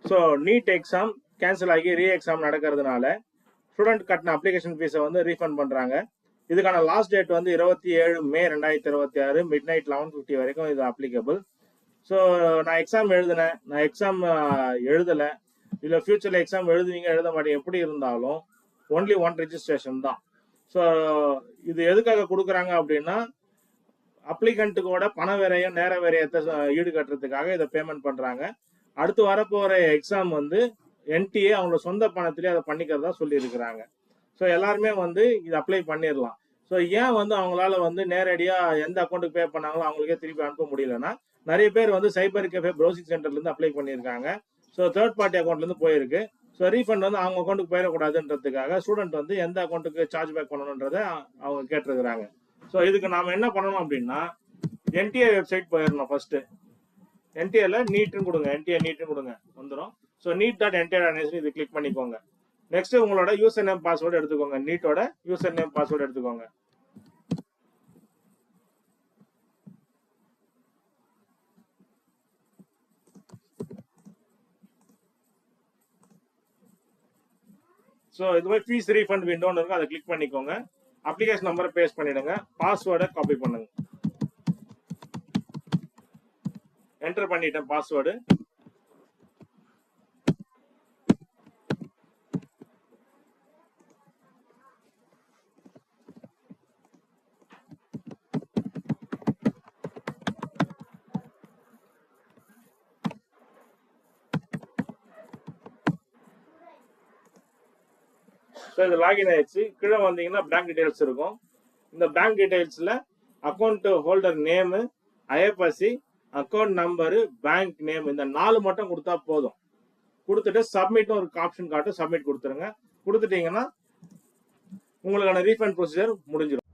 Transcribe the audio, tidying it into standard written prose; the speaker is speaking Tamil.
ஸோ நீட் எக்ஸாம் கேன்சல் ஆகி ரீ எக்ஸாம் நடக்கிறதுனால ஸ்டூடெண்ட் கட்டின அப்ளிகேஷன் ஃபீஸை வந்து ரீஃபண்ட் பண்ணுறாங்க. இதுக்கான லாஸ்ட் டேட் வந்து 27 மே 2026 மிட் நைட் 11:50 வரைக்கும் இது அப்ளிகபிள். ஸோ நான் எக்ஸாம் எழுதினேன், நான் எக்ஸாம் எழுதலை, இல்லை ஃபியூச்சரில் எக்ஸாம் எழுதுவீங்க எழுத மாட்டேங்க, எப்படி இருந்தாலும் ஒன்லி ஒன் ரெஜிஸ்ட்ரேஷன் தான். ஸோ இது எதுக்காக கொடுக்குறாங்க அப்படின்னா அப்ளிகண்ட்டுக்கோட பண விரயம் நேர விரயத்தை ஈடுகட்டுறதுக்காக இதை பேமெண்ட் பண்ணுறாங்க. அடுத்து வரப்போகிற எக்ஸாம் வந்து என்டிஏ அவங்களோட சொந்த பணத்திலே அதை பண்ணிக்கிறதா சொல்லியிருக்கிறாங்க. ஸோ எல்லாருமே வந்து இது அப்ளை பண்ணிடலாம். ஸோ ஏன் வந்து அவங்களால வந்து நேரடியாக எந்த அக்கௌண்ட்டுக்கு பே பண்ணாங்களோ அவங்களுக்கே திருப்பி அனுப்ப முடியலன்னா, நிறைய பேர் வந்து சைபர் கேஃபே ப்ரௌசிங் சென்டர்லேருந்து அப்ளை பண்ணியிருக்காங்க. ஸோ தேர்ட் பார்ட்டி அக்கௌண்ட்லேருந்து போயிருக்கு. ஸோ ரீஃபண்ட் வந்து அவங்க அக்கௌண்ட்டுக்கு போயிடக்கூடாதுன்றதுக்காக ஸ்டூடெண்ட் வந்து எந்த அக்கௌண்ட்டுக்கு சார்ஜ் பேக் பண்ணணுன்றதை அவங்க கேட்டிருக்கிறாங்க. ஸோ இதுக்கு நாம் என்ன பண்ணணும் அப்படின்னா என்டிஏ வெப்சைட் போயிடணும். ஃபர்ஸ்ட்டு என்டிஏல நீட்னு கொடுங்க, என்டிஏ நீட்னு கொடுங்க, வந்துடும். ஸோ neet.nta.in இது கிளிக் பண்ணிக்கோங்க. நெக்ஸ்ட் உங்களோட யூசர் நேம் பாஸ்வேர்டு எடுத்துக்கோங்க, நீட்டோட யூசர் நேம் பாஸ்வேர்டு எடுத்துக்கோங்க. ஸோ இது மாதிரி ஃபீஸ் ரீஃபண்ட் விண்டோன்னு இருக்கும், அதை கிளிக் பண்ணிக்கோங்க. அப்ளிகேஷன் நம்பரை பேஸ்ட் பண்ணிடுங்க, பாஸ்வேர்டை காப்பி பண்ணுங்க. என்டர் பண்ணிட்டேன் பாஸ்வேர்டு. ஸோ இது லாகின் ஆயிடுச்சு. கீழே வந்தீங்கன்னா பேங்க் டீடைல்ஸ் இருக்கும். இந்த பேங்க் டீடைல்ஸில் account holder name, IFSC, account number, bank name, இந்த 4 மட்டும் கொடுத்தா போதும். கொடுத்துட்டு சப்மிட்னு ஒரு ஆப்ஷன் காட்டும், சப்மிட் கொடுத்துருங்க. கொடுத்துட்டீங்கன்னா உங்களுக்கான ரீஃபண்ட் ப்ரொசீஜர் முடிஞ்சிடும்.